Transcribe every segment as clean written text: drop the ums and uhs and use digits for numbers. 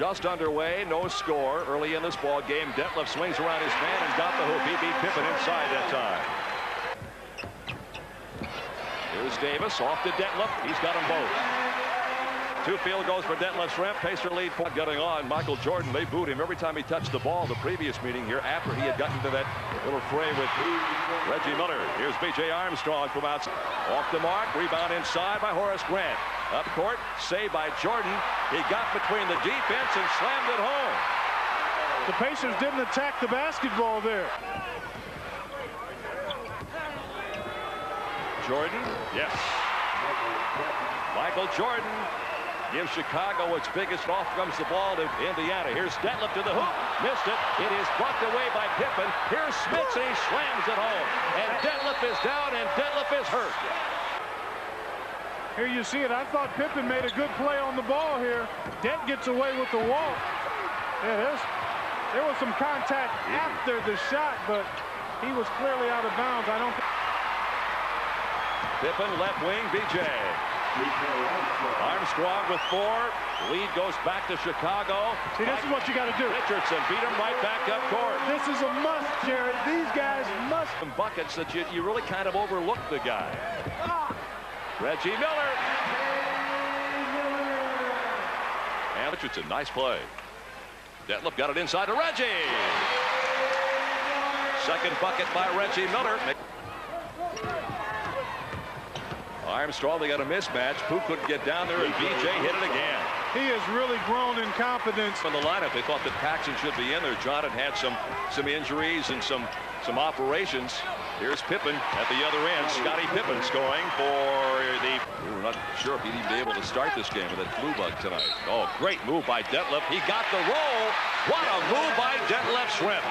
Just underway, no score early in this ball game. Detlef swings around his man and got the hoop. He beat Pippen inside that time. Here's Davis off to Detlef. He's got them both. 2 field goals for Detlef Schrempf. Pacer lead point getting on. Michael Jordan, they booed him every time he touched the ball the previous meeting here after he had gotten to that little fray with Reggie Miller. Here's B.J. Armstrong from outside. Off the mark. Rebound inside by Horace Grant. Up court. Saved by Jordan. He got between the defense and slammed it home. The Pacers didn't attack the basketball there. Jordan. Yes. Michael Jordan gives Chicago its biggest. Off comes the ball to Indiana. Here's Detlef to the hoop. Missed it. It is blocked away by Pippen. Here's Smits, and he slams it home. And Detlef is down, and Detlef is hurt. Here you see it. I thought Pippen made a good play on the ball here. Det gets away with the walk. Yeah, there was some contact after the shot, but he was clearly out of bounds. I don't think. Pippen left wing, B.J. Armstrong with 4. Lead goes back to Chicago. See, this is what you got to do. Richardson beat him right back up court. This is a must, Jared. These guys must. Some buckets that you really kind of overlook the guy. Reggie Miller. And Richardson, nice play. Detlef got it inside to Reggie. Second bucket by Reggie Miller. Armstrong, they got a mismatch. Poole couldn't get down there, and B.J. hit it again. He has really grown in confidence. From the lineup, they thought that Paxson should be in there. John had some injuries and some operations. Here's Pippen at the other end. Scottie Pippen scoring for the. We were not sure if he'd even be able to start this game with that flu bug tonight. Oh, great move by Detlef. He got the roll. What a move by Detlef Schrempf.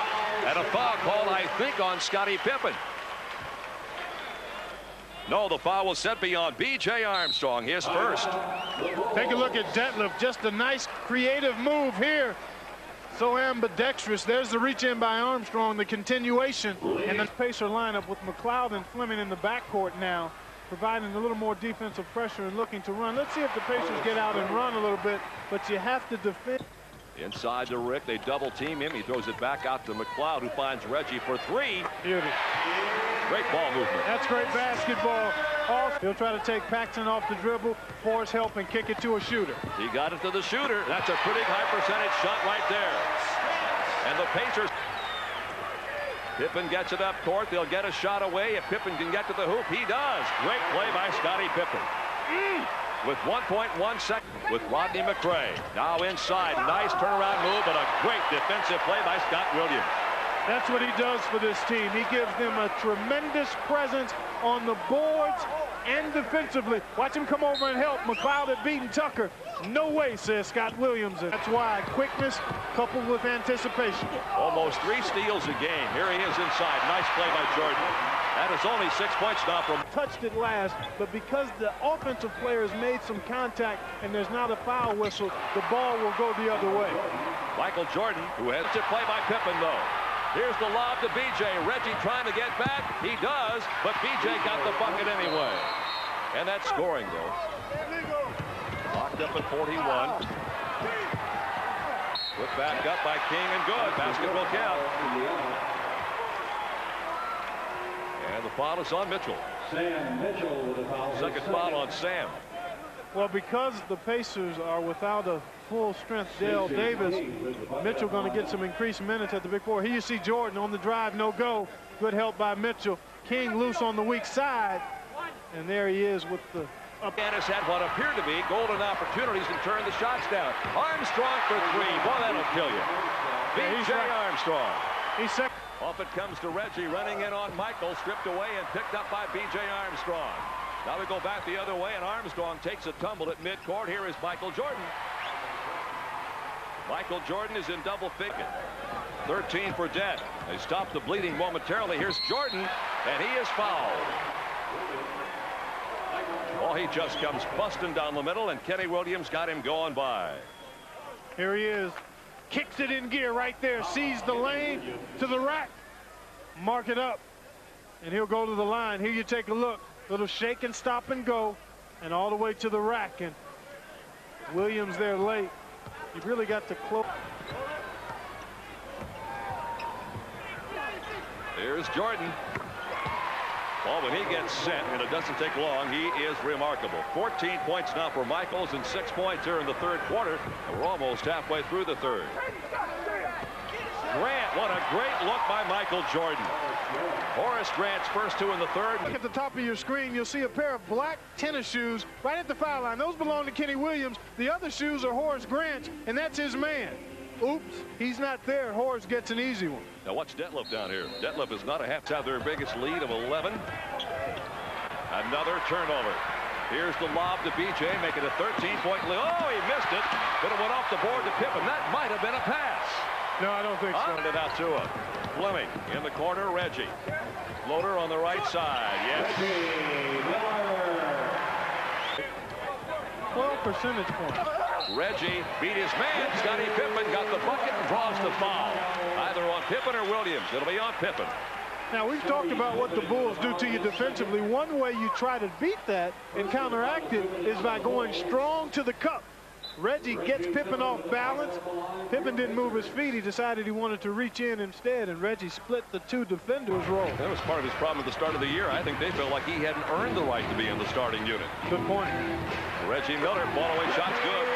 And a foul call, I think, on Scottie Pippen. No, the foul was set beyond B.J. Armstrong, his first. Take a look at Detlef. Just a nice creative move here. So ambidextrous. There's the reach in by Armstrong, the continuation. And the Pacer lineup with McLeod and Fleming in the backcourt now, providing a little more defensive pressure and looking to run. Let's see if the Pacers get out and run a little bit, but you have to defend. Inside to Rick, they double team him. He throws it back out to McLeod, who finds Reggie for 3. Beauty. Great ball movement. That's great basketball. He'll try to take Paxson off the dribble, force help, and kick it to a shooter. He got it to the shooter. That's a pretty high percentage shot right there. And the Pacers. Pippen gets it up court. They'll get a shot away. If Pippen can get to the hoop, he does. Great play by Scottie Pippen. With 1.1 seconds with Rodney McRae. Now inside. Nice turnaround move, but a great defensive play by Scott Williams. That's what he does for this team. He gives them a tremendous presence on the boards and defensively. Watch him come over and help. McLeod had beaten Tucker. No way, says Scott Williams. That's why quickness coupled with anticipation. Almost 3 steals a game. Here he is inside. Nice play by Jordan. That is only 6 points now from. Touched it last, but because the offensive players made some contact and there's not a foul whistle, the ball will go the other way. Michael Jordan, who has to play by Pippen, though. Here's the lob to B.J. Reggie trying to get back. He does, but B.J. got the bucket anyway. And that's scoring, though. Locked up at 41. Put back up by King and good. Basketball count. And the foul is on Mitchell. Sam Mitchell with a foul. Second foul on Sam. Well, because the Pacers are without a full-strength Dale Davis, Mitchell going to get some increased minutes at the big 4. Here you see Jordan on the drive, no go. Good help by Mitchell. King loose on the weak side. And there he is with the up. Dennis had what appeared to be golden opportunities and turned the shots down. Armstrong for 3. Boy, that'll kill you. B.J. Armstrong. He's second. Off it comes to Reggie, running in on Michael, stripped away and picked up by B.J. Armstrong. Now we go back the other way, and Armstrong takes a tumble at midcourt. Here is Michael Jordan. Michael Jordan is in double figure. 13 for Det. They stop the bleeding momentarily. Here's Jordan, and he is fouled. Oh, he just comes busting down the middle, and Kenny Williams got him going by. Here he is. Kicks it in gear right there. Sees the lane to the rack. Mark it up. And he'll go to the line. Here you take a look. Little shake and stop and go. And all the way to the rack. And Williams there late. You really got to close. Here's Jordan. Well, when he gets set, and it doesn't take long, he is remarkable. 14 points now for Michaels and 6 points here in the third quarter. And we're almost halfway through the third. Grant, what a great look by Michael Jordan. Horace Grant's first two in the third. Look at the top of your screen, you'll see a pair of black tennis shoes right at the foul line. Those belong to Kenny Williams. The other shoes are Horace Grant's, and that's his man. Oops, he's not there. Horace gets an easy one. Now watch Detlef down here. Detlef is not a half. Have their biggest lead of 11. Another turnover. Here's the lob to BJ, making a 13-point lead. Oh, he missed it, but it went off the board to Pippen. That might have been a pass. No, I don't think so. It out to him. Fleming in the corner. Reggie. Floater on the right side. Yes. 12 percentage points. Reggie beat his man. Scottie Pippen got the bucket and draws the foul. Either on Pippen or Williams. It'll be on Pippen. Now, we've talked about what the Bulls do to you defensively. One way you try to beat that and counteract it is by going strong to the cup. Reggie gets Pippen off balance. Pippen didn't move his feet. He decided he wanted to reach in instead, and Reggie split the two defenders' role. That was part of his problem at the start of the year. I think they felt like he hadn't earned the right to be in the starting unit. Good point. Reggie Miller, ball away shot's good.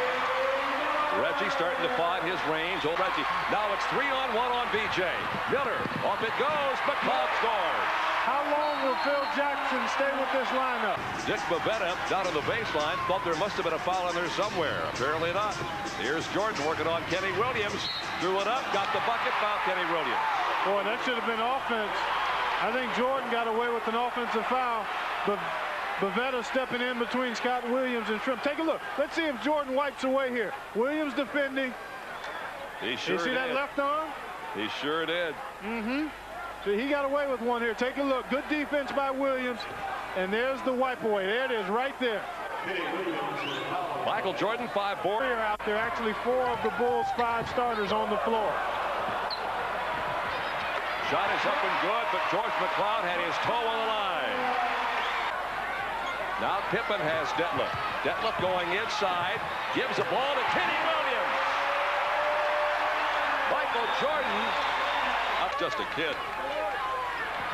Reggie starting to find his range. Oh, Reggie. Now it's 3-on-1 on BJ. Miller, off it goes. McLeod scores. How long will Phil Jackson stay with this lineup? Dick Bavetta down on the baseline. Thought there must have been a foul in there somewhere. Apparently not. Here's Jordan working on Kenny Williams. Threw it up, got the bucket, fouled Kenny Williams. Boy, that should have been offense. I think Jordan got away with an offensive foul, but Bavetta stepping in between Scott Williams and Shrimp. Take a look. Let's see if Jordan wipes away here. Williams defending. He sure did. You see that left arm? He sure did. Mm-hmm. So he got away with one here. Take a look. Good defense by Williams. And there's the wipe away. There it is right there. Michael Jordan, 5-4. Out there, actually 4 of the Bulls' 5 starters on the floor. Shot is up and good, but George McLeod had his toe on the line. Now Pippen has Detlef. Detlef going inside. Gives the ball to Kenny Williams. Michael Jordan, not just a kid.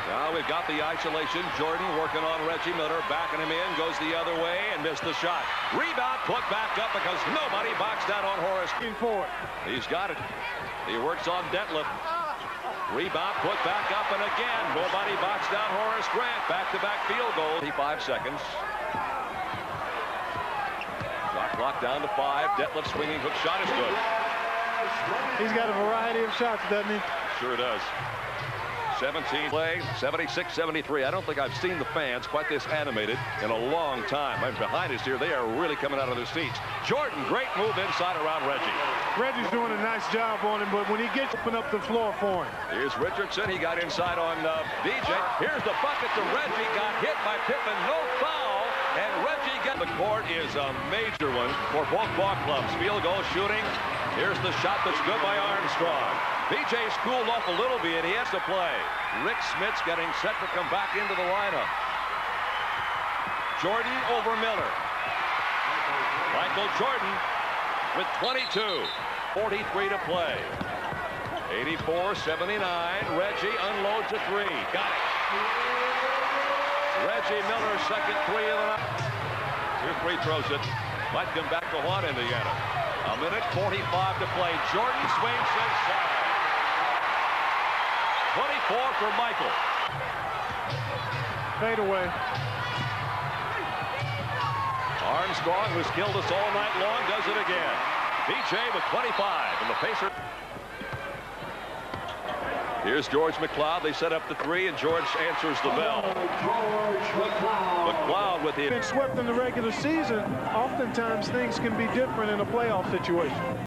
Now we've got the isolation. Jordan working on Reggie Miller, backing him in, goes the other way and missed the shot. Rebound put back up because nobody boxed out on Horace. He's got it. He works on Detlef. Rebound put back up and again. Nobody boxed out Horace Grant. Back-to-back field goal. 5 seconds. Shot clock down to 5. Detlef swinging hook shot is good. He's got a variety of shots, doesn't he? Sure does. 17 play, 76-73. I don't think I've seen the fans quite this animated in a long time. I'm behind us here. They are really coming out of their seats. Jordan, great move inside around Reggie. Reggie's doing a nice job on him, but when he gets open up the floor for him. Here's Richardson. He got inside on DJ. Here's the bucket to Reggie. Got hit by Pippen. No foul. And Reggie got the court is a major one for both ball clubs. Field goal shooting. Here's the shot that's good by Armstrong. BJ's cooled off a little bit. He has to play. Rick Smith's getting set to come back into the lineup. Jordan over Miller. Michael Jordan with 22. 43 to play. 84-79. Reggie unloads a 3. Got it. Reggie Miller, second 3 of the night. 2 free throws it. Might come back to haunt Indiana. A minute 45 to play. Jordan swings inside. 24 for Michael. Fade away. Armstrong, who's killed us all night long, does it again. BJ with 25, and the Pacers. Here's George McLeod. They set up the 3, and George answers the bell. McLeod with the... Been swept in the regular season. Oftentimes, things can be different in a playoff situation.